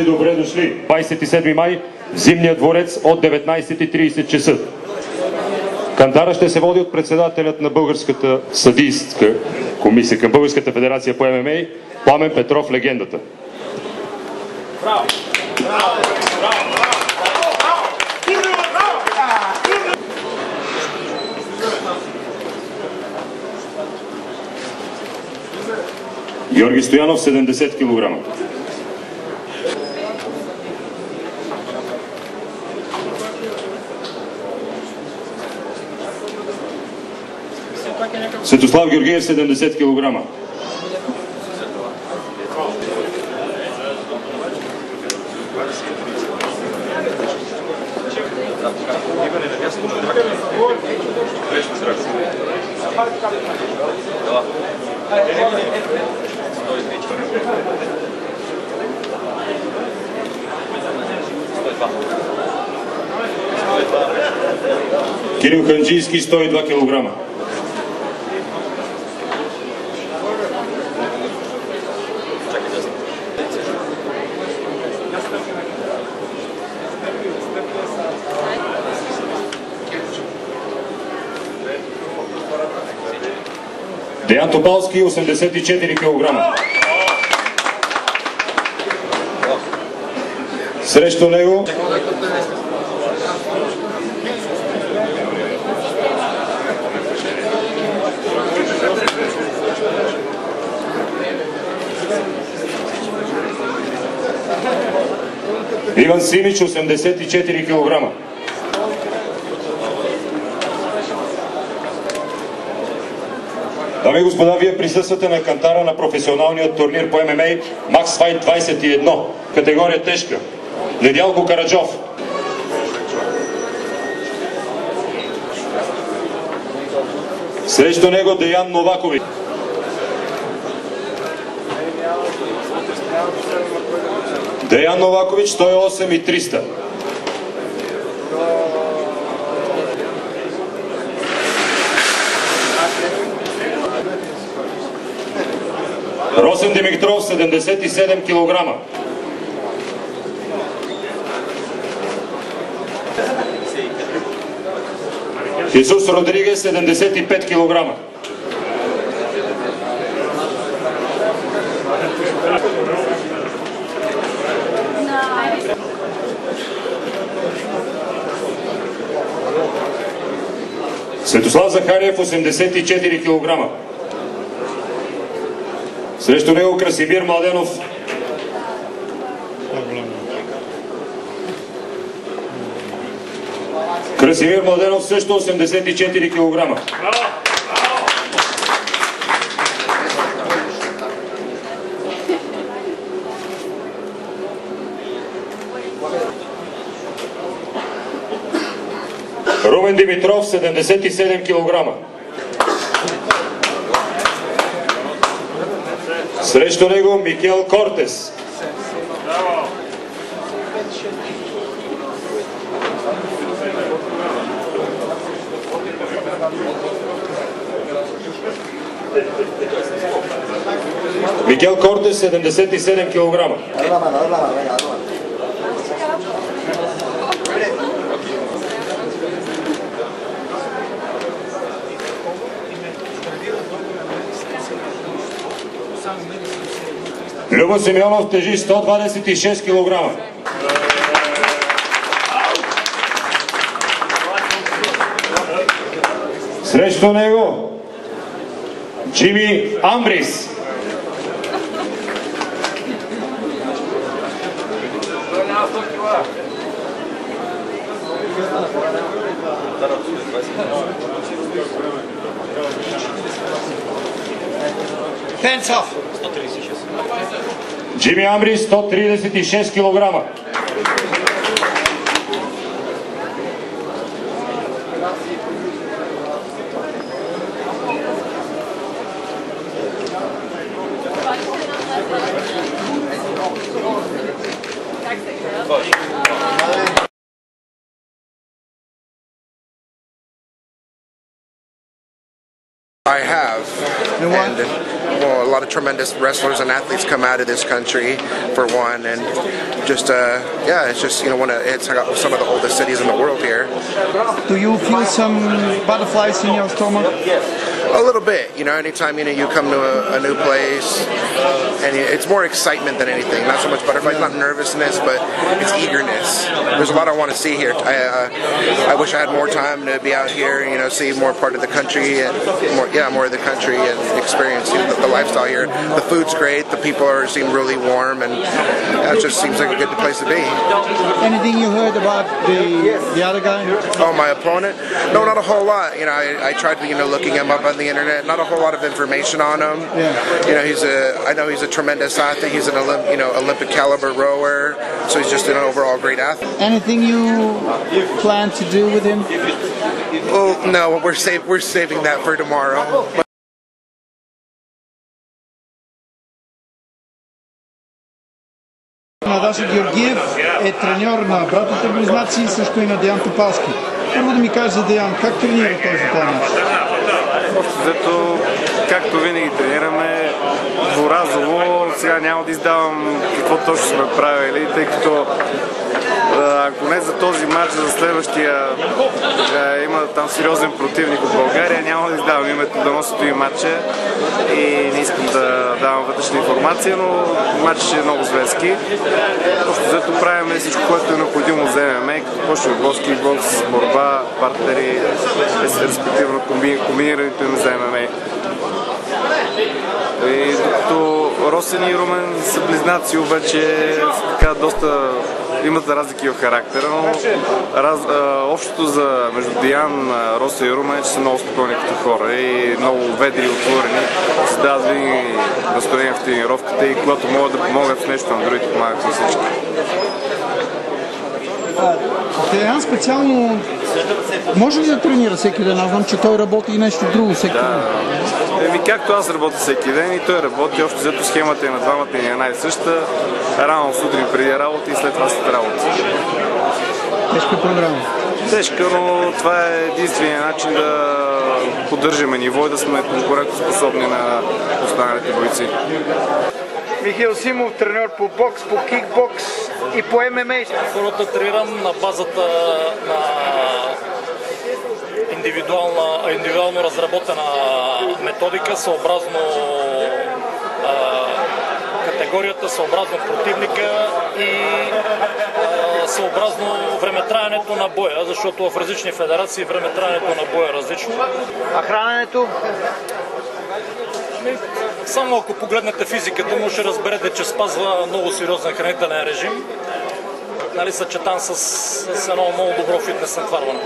Добре дошли! 27 май в Зимния дворец от 19:30 часа. Кантара ще се води от председателят на Българската съдийска комисия към Българската федерация по ММА Пламен Петров, легендата. Браво! Браво! Браво! Георги Стоянов, 70 кг. Светослав Георгиев, 70 кг. Кирил Ханджийски, 102 кг. Деян Топалски, 84 кг. Срещу него Иван Симич, 84 кг. Дами и господа, вие присъствате на кантара на професионалния турнир по ММА Max Fight 21, категория тежка. Недялко Караджов. Срещу него Деян Новакович. Деян Новакович, 108 и 300. Росен Димитров, 77 кг. Хисус Родригес, 75 кг. Светослав Захариев, 84 кг. Срещу него Красимир Младенов. Красимир Младенов също 84 кг. Румен Димитров, 77 кг. Срещу него Микел Кортес. Микел Кортес, 77 кг. Любо Симеонов тежи 126 кг. Срещу него Джими Амбрис. Hands off. 136. Джими Амри 136 кг. I have, and well, a lot of tremendous wrestlers and athletes come out of this country, for one, and just yeah, it's just it's some of the oldest cities in the world here. Do you feel some butterflies in your stomach? A little bit, anytime you come to a new place, and it's more excitement than anything. Not so much butterflies, not nervousness, but it's eagerness. There's a lot I want to see here. I wish I had more time to be out here, see more part of the country, and more of the country, and experience the lifestyle here. The food's great. The people seem really warm, and it just seems like a good place to be. Anything you heard about the other guy? Oh, my opponent? No, not a whole lot. I tried looking him up on the internet. Not a whole lot of information on him. Yeah. I know he's a tremendous athlete. He's an Olympic caliber rower, so he's just an overall great athlete. Anything you plan to do with him? Well, no, we're saving that for tomorrow. Даша Георгиев е треньор на братните близнаци, също и на Деян Топалски. Първо да ми кажа за Деян, как тренира този планач? Общо, както винаги тренираме дворазово, сега няма да издавам какво точно сме правили, тъй като ако не за този матч, за следващия има там сериозен противник от България, няма да издавам името, да носи и матча и не искам да давам вътрешна информация, но матчът е много зверски. Общо взето правим всичко, което е необходимо за ММА, като почва боски, бокс, борба, партнери, респективно комбинирането им за ММА. И докато Росен и Румен са близнаци, обаче така доста имат разлики в характера, но общото между Деян, Росен и Румен е, че са много спокойни като хора и много ведри и отворени, създават винаги настроение в тренировката и когато могат да помогат в нещо на другите, помагат на всички. Деян специално може ли да тренира всеки ден? Аз знам, че той работи и нещо друго всеки ден. Както аз работя всеки ден и той работи, общо взето схемата е на двамата и една и съща. Рано сутрин преди работа и след това след работа. Тежка програма. Тежка, но това е единственият начин да поддържаме ниво и да сме конкурентоспособни на останалите бойци. Михаил Симов, треньор по бокс, по кикбокс и по ММА. Хората тренирам на базата на индивидуално разработена методика, съобразно категорията, съобразно противника и съобразно времетраенето на боя, защото в различни федерации времетраенето на боя е различно. А храненето? Само ако погледнете физиката му, ще разберете, че спазва много сериозен хранителен режим, съчетан с едно много добро фитнес натварване.